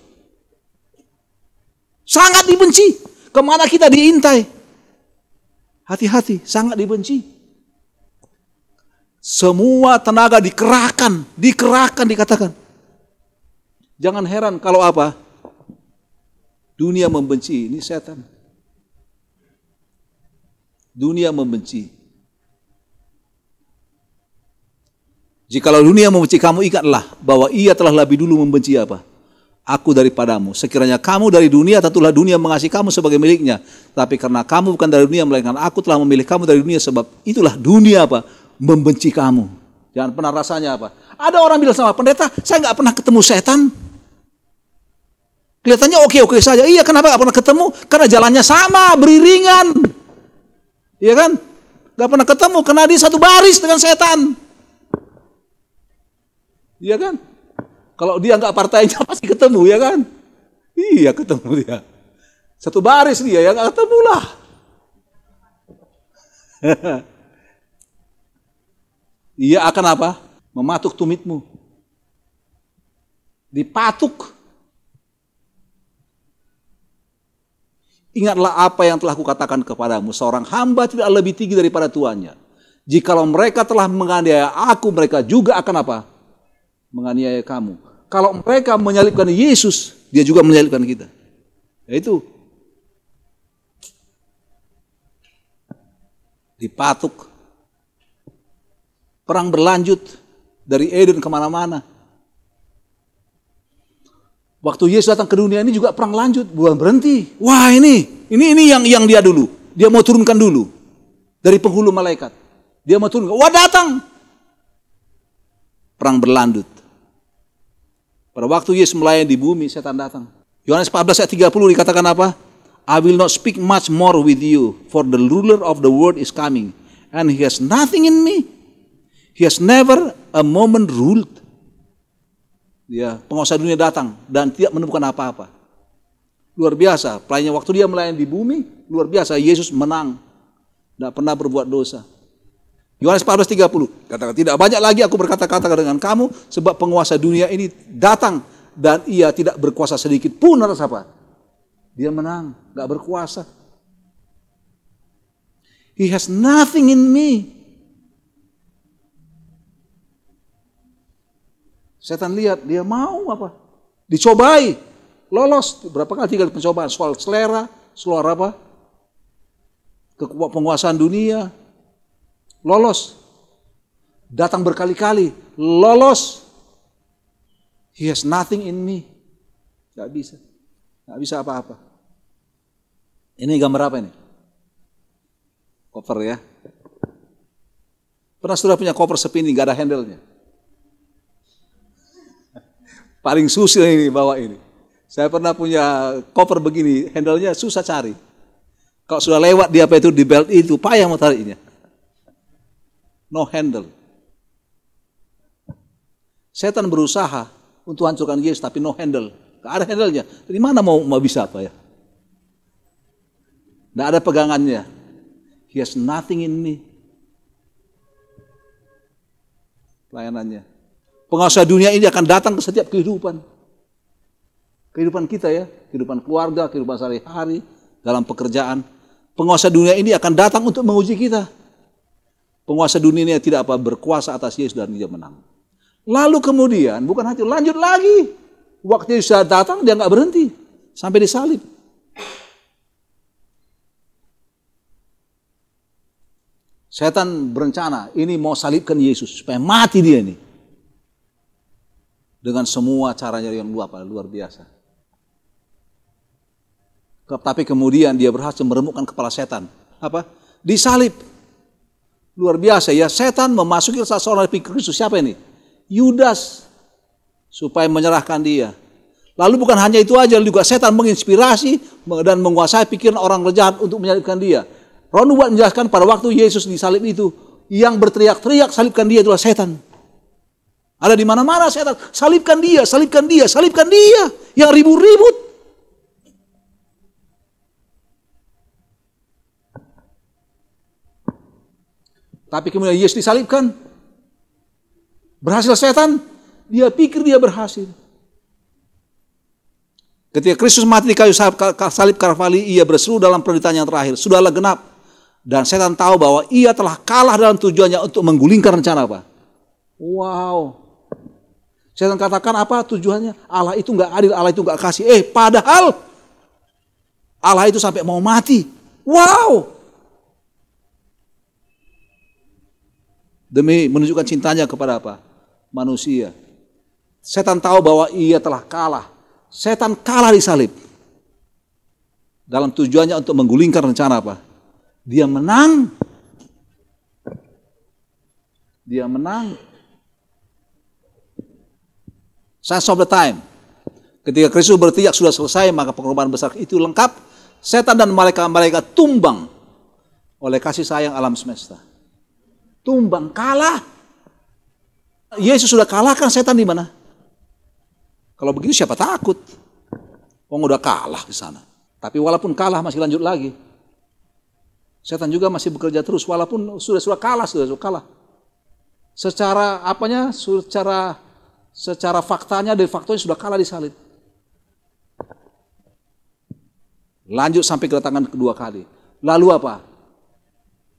Sangat dibenci. Kemana kita diintai? Hati-hati, sangat dibenci. Semua tenaga dikerahkan dikatakan. Jangan heran kalau apa? Dunia membenci, ini setan. Dunia membenci. Jikalau dunia membenci kamu, ingatlah bahwa ia telah lebih dulu membenci apa? Aku daripadamu. Sekiranya kamu dari dunia, tentulah dunia mengasihi kamu sebagai miliknya. Tapi karena kamu bukan dari dunia, melainkan aku telah memilih kamu dari dunia, sebab itulah dunia apa? Membenci kamu. Jangan pernah rasanya apa? Ada orang bilang sama pendeta, saya nggak pernah ketemu setan. Kelihatannya oke-oke saja. Iya, kenapa nggak pernah ketemu? Karena jalannya sama, beriringan. Iya kan? Gak pernah ketemu karena dia satu baris dengan setan. Iya kan? Kalau dia nggak partainya pasti ketemu, ya kan? Iya, ketemu dia. Satu baris dia, ya nggak ketemu lah. Ia akan apa? Mematuk tumitmu. Dipatuk. Ingatlah apa yang telah kukatakan kepadamu, seorang hamba tidak lebih tinggi daripada tuannya. Jikalau mereka telah menganiaya aku, mereka juga akan apa? Menganiaya kamu. Kalau mereka menyalibkan Yesus, dia juga menyalibkan kita. Yaitu dipatuk. Perang berlanjut dari Eden kemana-mana. Waktu Yesus datang ke dunia ini juga perang lanjut, bukan berhenti. Wah ini yang dia dulu. Dia mau turunkan dulu dari penghulu malaikat. Dia mau turunkan. Wah datang. Perang berlanjut. Pada waktu Yesus melayani di bumi, setan datang. Yohanes 14 ayat 30 dikatakan apa? I will not speak much more with you, for the ruler of the world is coming, and he has nothing in me. He has never a moment ruled. Ya, penguasa dunia datang dan tidak menemukan apa-apa. Luar biasa, pelayannya waktu dia melayani di bumi, luar biasa, Yesus menang. Tidak pernah berbuat dosa. Yohanes 14:30, katakan, tidak banyak lagi aku berkata-kata dengan kamu, sebab penguasa dunia ini datang dan ia tidak berkuasa sedikit pun atas apa? Dia menang, gak berkuasa. He has nothing in me. Setan lihat, dia mau apa? Dicobai, lolos. Berapa kali 3 pencobaan, soal selera, soal apa? Penguasaan dunia, lolos. Datang berkali-kali, lolos. He has nothing in me. Gak bisa. Gak bisa apa-apa. Ini gambar apa ini? Koper ya. Pernah sudah punya koper spinning, gak ada handle-nya? Paling susah ini bawa ini. Saya pernah punya koper begini, handle-nya susah cari. Kalau sudah lewat di apa itu, di belt itu, payah mau tariknya. No handle. Setan berusaha untuk hancurkan Yesus, tapi no handle. Gak ada handle-nya. Dari mana mau bisa apa ya? Gak ada pegangannya. He has nothing in me. Pelayanannya. Penguasa dunia ini akan datang ke setiap kehidupan. Kehidupan kita ya, kehidupan keluarga, kehidupan sehari-hari, dalam pekerjaan. Penguasa dunia ini akan datang untuk menguji kita. Penguasa dunia ini tidak apa berkuasa atas Yesus dan dia menang. Lalu kemudian, bukan hanya lanjut lagi. Waktu Yesus datang, dia nggak berhenti. Sampai disalib. Setan berencana, ini mau salibkan Yesus, supaya mati dia ini. Dengan semua caranya yang luar biasa. Tapi kemudian dia berhasil meremukkan kepala setan. Apa? Disalib. Luar biasa ya, setan memasuki seorang pikir Kristus. Siapa ini? Yudas. Supaya menyerahkan dia. Lalu bukan hanya itu aja, juga setan menginspirasi dan menguasai pikiran orang jahat untuk menyalibkan dia. Ron Hubbard menjelaskan pada waktu Yesus disalib itu, yang berteriak-teriak salibkan dia itulah setan. Ada di mana-mana setan, salibkan dia, salibkan dia, salibkan dia. Yang ribut-ribut. Tapi kemudian Yesus disalibkan. Berhasil setan, dia pikir dia berhasil. Ketika Kristus mati di kayu salib Kalvari, ia berseru dalam penderitaan yang terakhir, sudahlah genap. Dan setan tahu bahwa ia telah kalah dalam tujuannya untuk menggulingkan rencana apa? Wow. Setan katakan apa tujuannya? Allah itu nggak adil, Allah itu nggak kasih. Padahal Allah itu sampai mau mati. Wow. Demi menunjukkan cintanya kepada apa? Manusia. Setan tahu bahwa ia telah kalah. Setan kalah disalib. Dalam tujuannya untuk menggulingkan rencana apa? Dia menang. Dia menang. Signs of the time. Ketika Kristus berteriak sudah selesai, maka pengorbanan besar itu lengkap. Setan dan malaikat-malaikat tumbang oleh kasih sayang alam semesta. Tumbang, kalah. Yesus sudah kalahkan setan di mana? Kalau begitu siapa takut? Wong udah kalah di sana. Tapi walaupun kalah masih lanjut lagi. Setan juga masih bekerja terus walaupun sudah kalah, sudah kalah. Secara apanya? Secara faktanya dan faktanya sudah kalah disalib. Lanjut sampai kedatangan kedua kali. Lalu apa?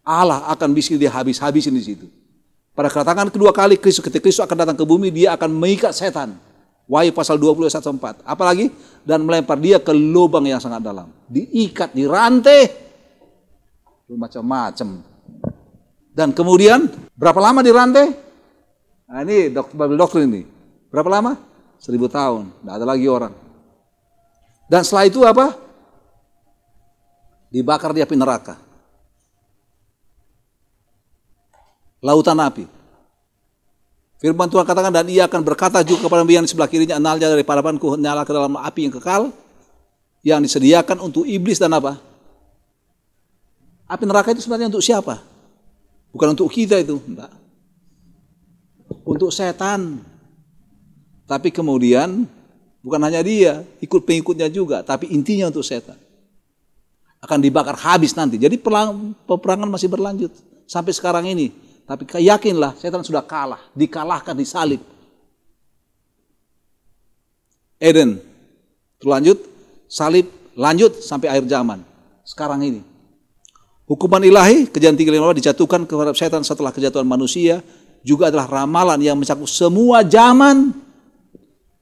Allah akan bisa dia habis-habisin di situ. Pada kedatangan kedua kali ketika Kristus akan datang ke bumi, dia akan mengikat setan. Wahyu pasal 20 ayat 1-4. Apalagi? Dan melempar dia ke lubang yang sangat dalam. Diikat, dirantai. Macam-macam. Dan kemudian berapa lama dirantai? Nah ini Bible doktrin ini. Berapa lama? 1000 tahun. Tidak ada lagi orang. Dan setelah itu apa? Dibakar di api neraka. Lautan api. Firman Tuhan katakan, dan ia akan berkata juga kepada yang di sebelah kirinya, analnya dari hadapanku nyala ke dalam api yang kekal. yang disediakan untuk iblis dan apa? Api neraka itu sebenarnya untuk siapa? Bukan untuk kita itu, enggak. Untuk setan. Tapi kemudian bukan hanya dia, ikut pengikutnya juga, tapi intinya untuk setan. Akan dibakar habis nanti. Jadi peperangan masih berlanjut sampai sekarang ini. Tapi yakinlah setan sudah kalah, dikalahkan, disalib. Eden terlanjut, salib, lanjut sampai akhir zaman. Sekarang ini. Hukuman ilahi, kejadian 3:15 dijatuhkan kepada setan setelah kejatuhan manusia, juga adalah ramalan yang mencakup semua zaman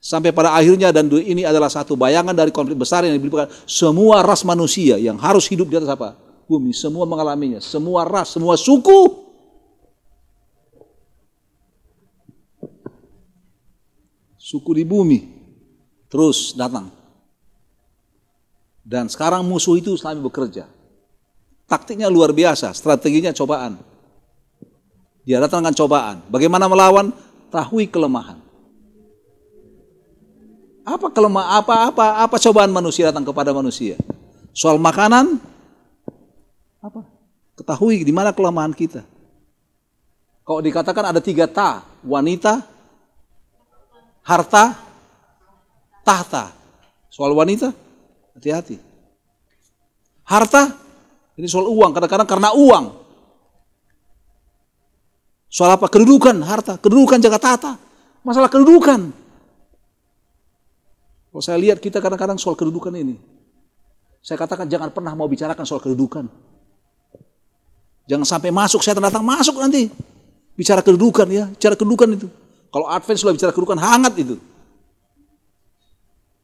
sampai pada akhirnya, dan ini adalah satu bayangan dari konflik besar yang diberikan semua ras manusia yang harus hidup di atas apa? Bumi. Semua mengalaminya, semua ras, semua suku. Suku di bumi terus datang. Dan sekarang musuh itu selalu bekerja. Taktiknya luar biasa, strateginya cobaan. Dia datang dengan cobaan. Bagaimana melawan? Tahui kelemahan. Apa cobaan manusia datang kepada manusia? Soal makanan? Apa? Ketahui di mana kelemahan kita. Kalau dikatakan ada 3 ta, wanita, harta, tahta. Soal wanita, hati-hati. Harta, ini soal uang, kadang-kadang karena uang. Soal apa? Kedudukan, harta, kedudukan jaga tata. Masalah kedudukan. Kalau saya lihat kita kadang-kadang soal kedudukan ini. Saya katakan jangan pernah mau bicarakan soal kedudukan. Jangan sampai masuk, saya datang masuk nanti. Bicara kedudukan ya, bicara kedudukan itu. Kalau Advent sudah bicara kedudukan, hangat itu.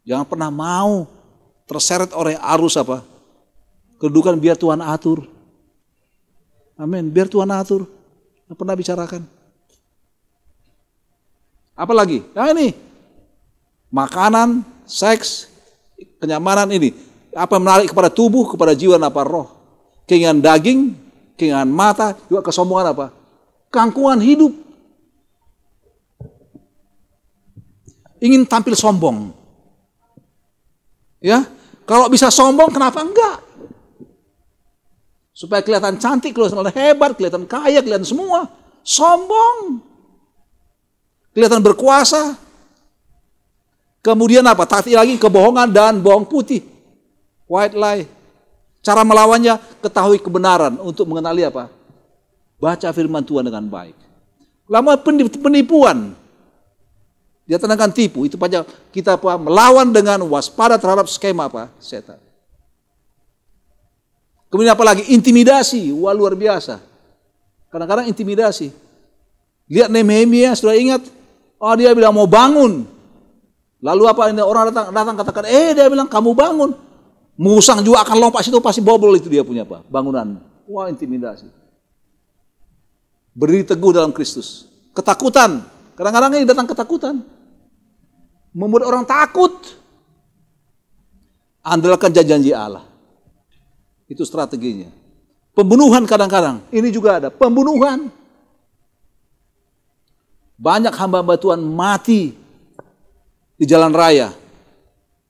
Jangan pernah mau terseret oleh arus apa? Kedudukan biar Tuhan atur. Amin, biar Tuhan atur. Tidak pernah bicarakan. Apa lagi? Nah ini. Makanan, seks, kenyamanan ini. Apa yang menarik kepada tubuh, kepada jiwa, dan apa roh. Keinginan daging, keinginan mata, juga kesombongan apa? Keangkuhan hidup. Ingin tampil sombong. Ya, kalau bisa sombong kenapa enggak? Supaya kelihatan cantik, kelihatan hebat, kelihatan kaya, kelihatan semua. Sombong. Kelihatan berkuasa. Kemudian apa? Taati lagi kebohongan dan bohong putih. White lie. Cara melawannya, ketahui kebenaran untuk mengenali apa? Baca firman Tuhan dengan baik. Lama penipuan. Dia tenangkan tipu. Itu saja kita apa? Melawan dengan waspada terhadap skema apa? Setan. Kemudian apa lagi? Intimidasi. Wah, luar biasa. Kadang-kadang intimidasi. Lihat Nehemia, sudah ingat? Oh, dia bilang mau bangun. Lalu apa? Orang datang katakan, dia bilang kamu bangun. Musang juga akan lompat situ, pasti bobol itu dia punya apa? Bangunan. Wah, intimidasi. Berdiri teguh dalam Kristus. Ketakutan. Kadang-kadang ini datang ketakutan. Membuat orang takut. Andalkan janji Allah. Itu strateginya. Pembunuhan kadang-kadang. Ini juga ada. Pembunuhan. Banyak hamba-hamba Tuhan mati di jalan raya.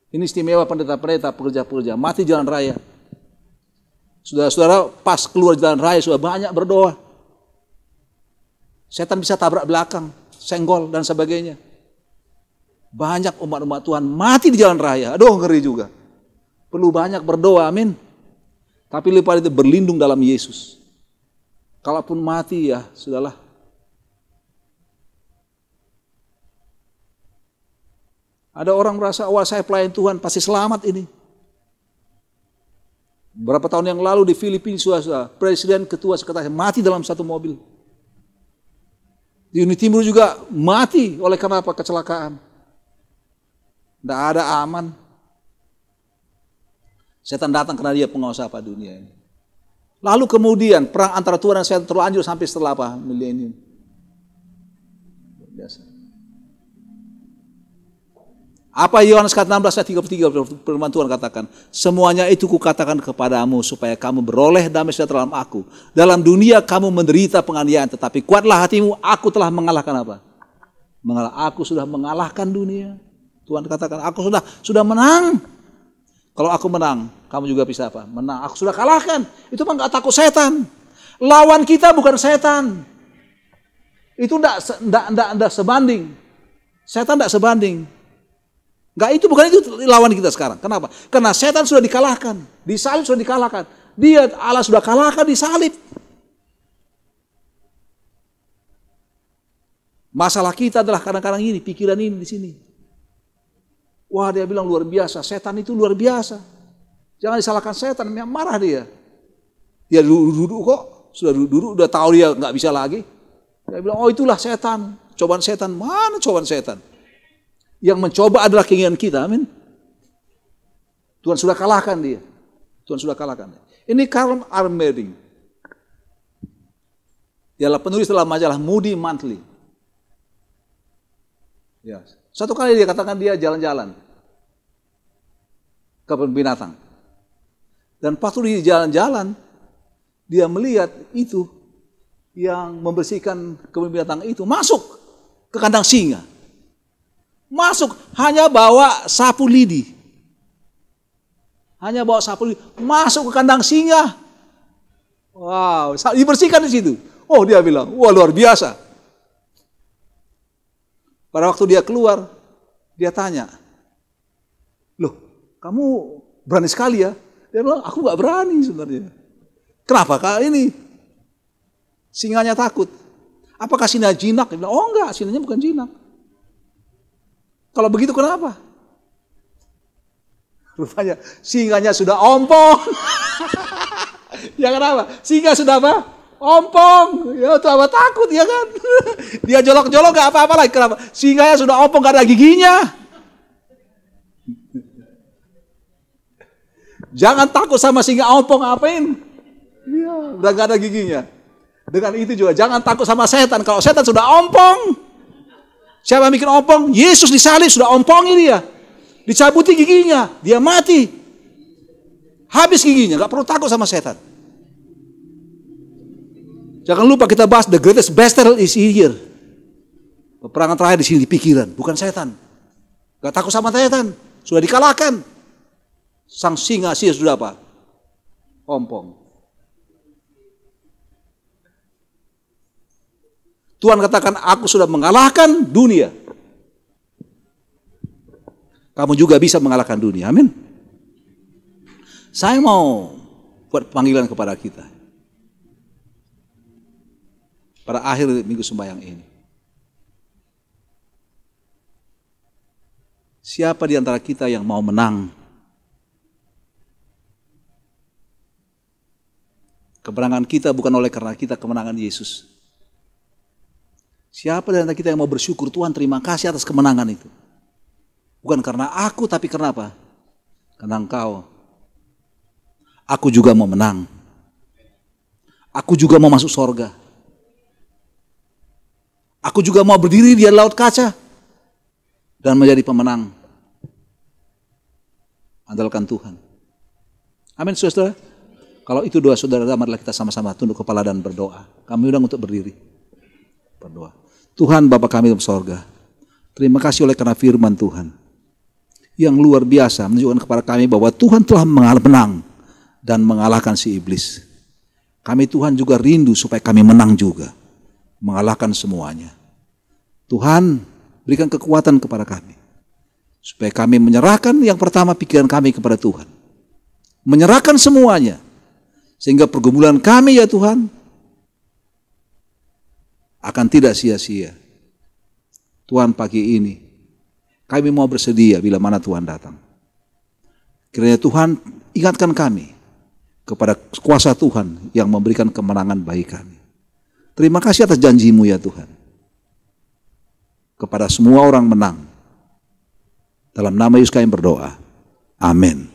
Ini istimewa pendeta-pendeta, pekerja-pekerja. Mati di jalan raya. Saudara-saudara pas keluar jalan raya sudah banyak berdoa. Setan bisa tabrak belakang, senggol dan sebagainya. Banyak umat-umat Tuhan mati di jalan raya. Aduh, ngeri juga. Perlu banyak berdoa, amin. Tapi lepas itu berlindung dalam Yesus. Kalaupun mati ya sudahlah. Ada orang merasa, wah saya pelayan Tuhan pasti selamat ini. Berapa tahun yang lalu di Filipina sudah presiden ketua sekretaris mati dalam satu mobil. Di Uni Timur juga mati oleh karena apa? Kecelakaan. Tidak ada aman. Setan datang karena dia penguasa apa dunia ini. Lalu kemudian perang antara Tuhan dan setan terlanjur sampai setelah apa? Milenium. Biasa. Apa Yohanes 16 ayat 33 firman Tuhan katakan? Semuanya itu kukatakan kepadamu supaya kamu beroleh damai sejahtera dalam aku. Dalam dunia kamu menderita penganiayaan, tetapi kuatlah hatimu, aku telah mengalahkan apa? Aku sudah mengalahkan dunia. Tuhan katakan, aku sudah menang. Kalau aku menang, kamu juga bisa apa? Menang. Aku sudah kalahkan. Itu mah nggak takut setan. Lawan kita bukan setan. Itu enggak sebanding. Setan enggak sebanding. Enggak, itu bukan itu lawan kita sekarang. Kenapa? Karena setan sudah dikalahkan. Di salib sudah dikalahkan. Dia, Allah sudah kalahkan di salib. Masalah kita adalah kadang-kadang ini, pikiran ini di sini. Wah, dia bilang luar biasa. Setan itu luar biasa. Jangan disalahkan setan, marah dia. Dia duduk kok. Sudah duduk, udah tahu dia nggak bisa lagi. Dia bilang, oh itulah setan. Cobaan setan. Mana cobaan setan? Yang mencoba adalah keinginan kita, amin. Tuhan sudah kalahkan dia. Tuhan sudah kalahkan dia. Ini Karl Armerding. Dia adalah penulis dalam majalah Moody Monthly. Ya. Satu kali dia katakan dia jalan-jalan ke kebun binatang. Dan waktu dia jalan-jalan, dia melihat itu yang membersihkan kebun binatang itu masuk ke kandang singa. Masuk, hanya bawa sapu lidi. Hanya bawa sapu lidi, masuk ke kandang singa. Wow, dibersihkan di situ. Oh, dia bilang, wah luar biasa. Pada waktu dia keluar, dia tanya, loh, kamu berani sekali ya? Dia bilang, aku gak berani sebenarnya. Kenapa kali ini? Singanya takut. Apakah singa jinak? Dia bilang, oh enggak, singanya bukan jinak. Kalau begitu kenapa? Rupanya singanya sudah ompong. Ya kenapa? Singa sudah apa? Ompong. Ya itu apa takut ya kan? Dia jolok-jolok gak apa-apa lagi. Kenapa? Singanya sudah ompong, gak ada giginya. Jangan takut sama singa ompong, apain? Iya, udah gak ada giginya. Dengan itu juga jangan takut sama setan. Kalau setan sudah ompong, siapa yang bikin ompong? Yesus disalib sudah ompongi dia. Dicabuti giginya, dia mati. Habis giginya, gak perlu takut sama setan. Jangan lupa kita bahas the greatest battle is here. Peperangan terakhir di sini di pikiran, bukan setan. Gak takut sama setan, sudah dikalahkan. Sang singa sih sudah apa? Ompong. Tuhan katakan, aku sudah mengalahkan dunia. Kamu juga bisa mengalahkan dunia, amin. Saya mau buat panggilan kepada kita. Pada akhir minggu sembahyang ini. Siapa di antara kita yang mau menang? Kemenangan kita bukan oleh karena kita kemenangan Yesus. Siapa di antara kita yang mau bersyukur, Tuhan terima kasih atas kemenangan itu. Bukan karena aku, tapi karena apa? Karena Engkau. Aku juga mau menang. Aku juga mau masuk sorga. Aku juga mau berdiri di laut kaca dan menjadi pemenang. Andalkan Tuhan. Amin, saudara. Kalau itu doa saudara, marilah kita sama-sama tunduk kepala dan berdoa. Kami undang untuk berdiri. Berdoa. Tuhan Bapa kami dalam sorga, terima kasih oleh karena firman Tuhan yang luar biasa menunjukkan kepada kami bahwa Tuhan telah menang dan mengalahkan si iblis. Kami Tuhan juga rindu supaya kami menang juga, mengalahkan semuanya. Tuhan berikan kekuatan kepada kami supaya kami menyerahkan yang pertama pikiran kami kepada Tuhan, menyerahkan semuanya sehingga pergumulan kami ya Tuhan akan tidak sia-sia. Tuhan, pagi ini kami mau bersedia bila mana Tuhan datang. Kiranya Tuhan ingatkan kami kepada kuasa Tuhan yang memberikan kemenangan bagi kami. Terima kasih atas janji-Mu ya Tuhan. Kepada semua orang menang. Dalam nama Yesus kami berdoa. Amin.